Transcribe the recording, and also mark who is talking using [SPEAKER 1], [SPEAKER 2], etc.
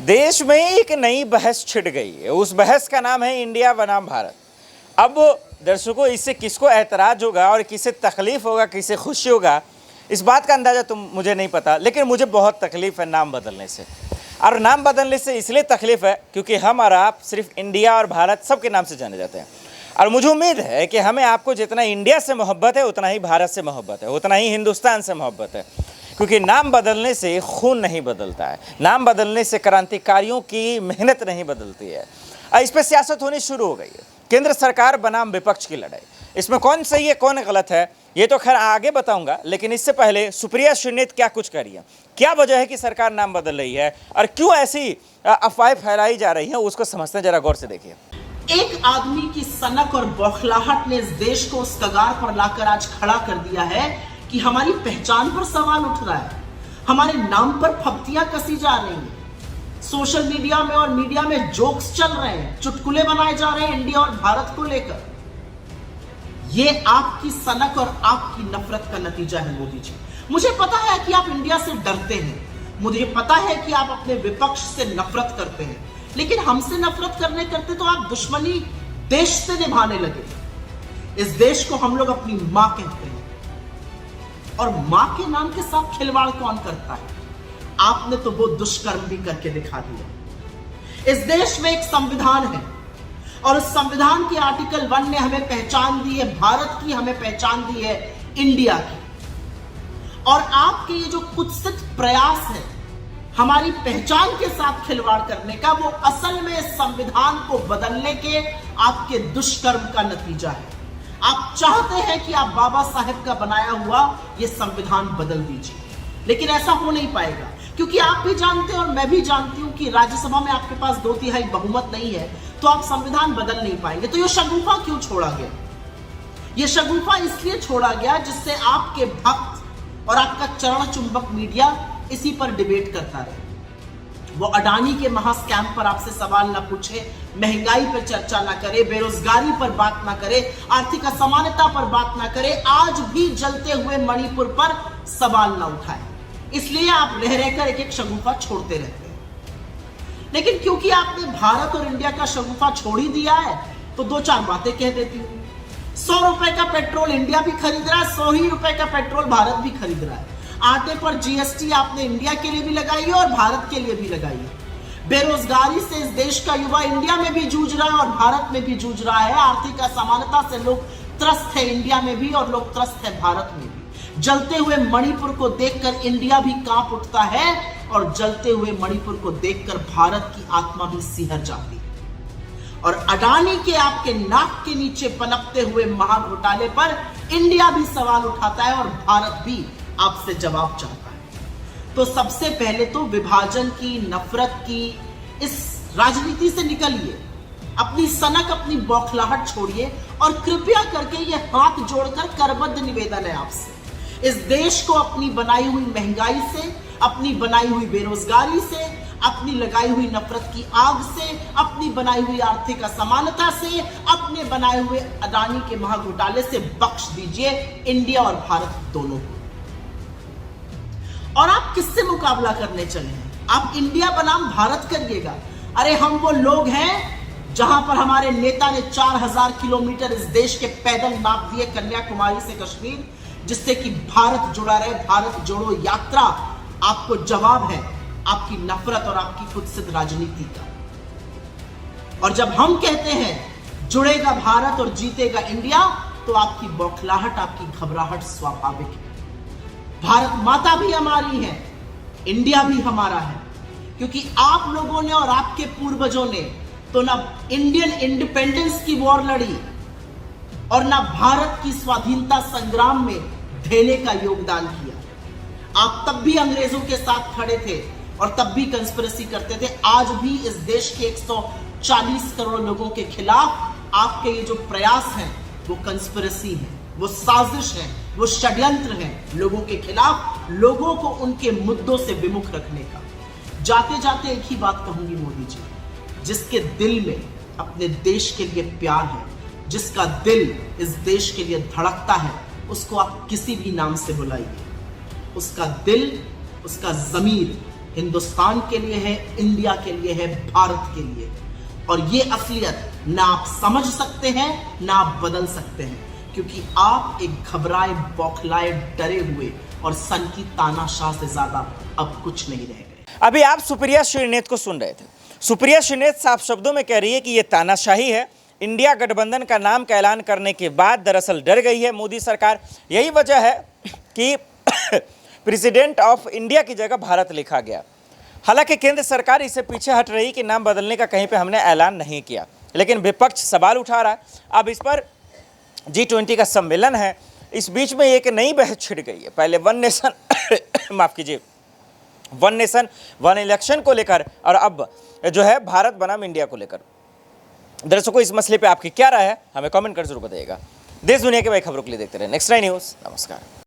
[SPEAKER 1] देश में एक नई बहस छिड़ गई है। उस बहस का नाम है इंडिया बनाम भारत। अब दर्शकों, इससे किसको एतराज होगा और किसे तकलीफ होगा, किसे खुशी होगा, इस बात का अंदाजा तो मुझे नहीं पता, लेकिन मुझे बहुत तकलीफ है नाम बदलने से। और नाम बदलने से इसलिए तकलीफ है क्योंकि हम और आप सिर्फ इंडिया और भारत सबके नाम से जाने जाते हैं। और मुझे उम्मीद है कि हमें आपको जितना इंडिया से मोहब्बत है उतना ही भारत से मोहब्बत है, उतना ही हिंदुस्तान से मोहब्बत है। क्योंकि नाम बदलने से खून नहीं बदलता है, नाम बदलने से क्रांतिकारियों की मेहनत नहीं बदलती है। इस पर सियासत होनी शुरू हो गई है। केंद्र सरकार बनाम विपक्ष की लड़ाई, इसमें कौन सही है कौन गलत है ये तो खैर आगे बताऊंगा, लेकिन इससे पहले सुप्रिया श्री ने क्या कुछ करी है, क्या वजह है कि सरकार नाम बदल रही है और क्यों ऐसी अफवाहें फैलाई जा रही हैं, उसको समझते हैं। जरा गौर से देखिए।
[SPEAKER 2] एक आदमी की सनक और बौखलाहट ने इस देश को उस कगार पर लाकर आज खड़ा कर दिया है कि हमारी पहचान पर सवाल उठ रहा है, हमारे नाम पर फप्तियां कसी जा रही हैं, सोशल मीडिया में और मीडिया में जोक्स चल रहे हैं, चुटकुले बनाए जा रहे हैं इंडिया और भारत को लेकर। ये आपकी सनक और आपकी नफरत का नतीजा है मोदी जी। मुझे पता है कि आप इंडिया से डरते हैं, मुझे पता है कि आप अपने विपक्ष से नफरत करते हैं, लेकिन हमसे नफरत करते तो आप दुश्मनी देश से निभाने लगे। इस देश को हम लोग अपनी मां कहते हैं, और मां के नाम के साथ खिलवाड़ कौन करता है? आपने तो वो दुष्कर्म भी करके दिखा दिया। इस देश में एक संविधान है और उस संविधान के आर्टिकल 1 ने हमें पहचान दी है भारत की, हमें पहचान दी है इंडिया की। और आपके ये जो कुत्सित प्रयास है हमारी पहचान के साथ खिलवाड़ करने का, वो असल में इस संविधान को बदलने के आपके दुष्कर्म का नतीजा है। आप चाहते हैं कि आप बाबा साहेब का बनाया हुआ ये संविधान बदल दीजिए, लेकिन ऐसा हो नहीं पाएगा, क्योंकि आप भी जानते हैं और मैं भी जानती हूं कि राज्यसभा में आपके पास 2/3 बहुमत नहीं है, तो आप संविधान बदल नहीं पाएंगे। तो ये शगुफा क्यों छोड़ा गया? ये शगुफा इसलिए छोड़ा गया जिससे आपके भक्त और आपका चरण चुंबक मीडिया इसी पर डिबेट करता रहे। वो अडानी के महास्कैम पर आपसे सवाल ना पूछे, महंगाई पर चर्चा ना करे, बेरोजगारी पर बात ना करे, आर्थिक असमानता पर बात ना करे, आज भी जलते हुए मणिपुर पर सवाल ना उठाए। इसलिए आप रह रहकर एक एक शगुफा छोड़ते रहते हैं। लेकिन क्योंकि आपने भारत और इंडिया का शगुफा छोड़ ही दिया है, तो 2-4 बातें कह देती हूँ। 100 रुपए का पेट्रोल इंडिया भी खरीद रहा है, 100 ही रुपए का पेट्रोल भारत भी खरीद रहा है। आटे पर जीएसटी आपने इंडिया के लिए भी लगाई है और भारत के लिए भी लगाई है। बेरोजगारी से इस देश का युवा इंडिया में भी जूझ रहा है और भारत में भी जूझ रहा है। आर्थिक असमानता से लोग त्रस्त है इंडिया में भी और लोग त्रस्त है भारत में भी। जलते हुए मणिपुर को देखकर इंडिया भी कांप उठता है और जलते हुए मणिपुर को देखकर भारत की आत्मा भी सिहर जाती है। और अडानी के आपके नाक के नीचे पनपते हुए महाघोटाले पर इंडिया भी सवाल उठाता है और भारत भी आपसे जवाब चाहता है। तो सबसे पहले तो विभाजन की, नफरत की इस राजनीति से निकलिए, अपनी सनक, अपनी बौखलाहट छोड़िए और कृपया करके ये हाथ जोड़कर करबद्ध निवेदन है आपसे, इस देश को अपनी बनाई हुई महंगाई से, अपनी बनाई हुई बेरोजगारी से, अपनी लगाई हुई नफरत की आग से, अपनी बनाई हुई आर्थिक असमानता से, अपने बनाए हुए अडानी के महाघोटाले से बख्श दीजिए इंडिया और भारत दोनों को। और आप किससे मुकाबला करने चले हैं? आप इंडिया बनाम भारत करिएगा। अरे हम वो लोग हैं जहां पर हमारे नेता ने 4000 किलोमीटर इस देश के पैदल नाप दिए कन्याकुमारी से कश्मीर, जिससे कि भारत जुड़ा रहे। भारत जोड़ो यात्रा आपको जवाब है आपकी नफरत और आपकी कुत्सित राजनीति का। और जब हम कहते हैं जुड़ेगा भारत और जीतेगा इंडिया, तो आपकी बौखलाहट, आपकी घबराहट स्वाभाविक है। भारत माता भी हमारी है, इंडिया भी हमारा है, क्योंकि आप लोगों ने और आपके पूर्वजों ने तो ना इंडियन इंडिपेंडेंस की वॉर लड़ी, और ना भारत की स्वाधीनता संग्राम में देने का योगदान किया। आप तब भी अंग्रेजों के साथ खड़े थे और तब भी कंस्पिरेसी करते थे। आज भी इस देश के 140 करोड़ लोगों के खिलाफ आपके ये जो प्रयास हैं वो कंस्पिरेसी है, वो साजिश है, वो षड्यंत्र है लोगों के खिलाफ, लोगों को उनके मुद्दों से विमुख रखने का। जाते जाते एक ही बात कहूंगी मोदी जी, जिसके दिल में अपने देश के लिए प्यार है, जिसका दिल इस देश के लिए धड़कता है, उसको आप किसी भी नाम से बुलाइए। उसका दिल, उसका ज़मीर हिंदुस्तान के लिए है, इंडिया के लिए है, भारत के लिए। और ये असलियत ना आप समझ सकते हैं ना आप बदल सकते हैं, क्योंकि आप एक घबराए, बौखलाए, डरे हुए और सन की तानाशाह से ज्यादा अब कुछ नहीं रह गए।
[SPEAKER 1] अभी आप सुप्रिया श्रीनेत को सुन रहे थे। सुप्रिया श्रीनेत साफ शब्दों में कह रही है कि ये तानाशाही है। इंडिया गठबंधन का नाम का ऐलान करने के बाद दरअसल डर गई है मोदी सरकार। यही वजह है कि प्रेसिडेंट ऑफ इंडिया की जगह भारत लिखा गया। हालांकि केंद्र सरकार इससे पीछे हट रही कि नाम बदलने का कहीं पे हमने ऐलान नहीं किया, लेकिन विपक्ष सवाल उठा रहा है। अब इस पर G20 का सम्मेलन है, इस बीच में एक नई बहस छिड़ गई है। पहले वन नेशन माफ कीजिए, वन नेशन वन इलेक्शन को लेकर, और अब जो है भारत बनाम इंडिया को लेकर। दर्शकों, इस मसले पे आपकी क्या राय है, हमें कमेंट कर जरूर बताइएगा। देश दुनिया के बड़ी खबरों के लिए देखते रहे नेक्स्ट 9 न्यूज़। नमस्कार।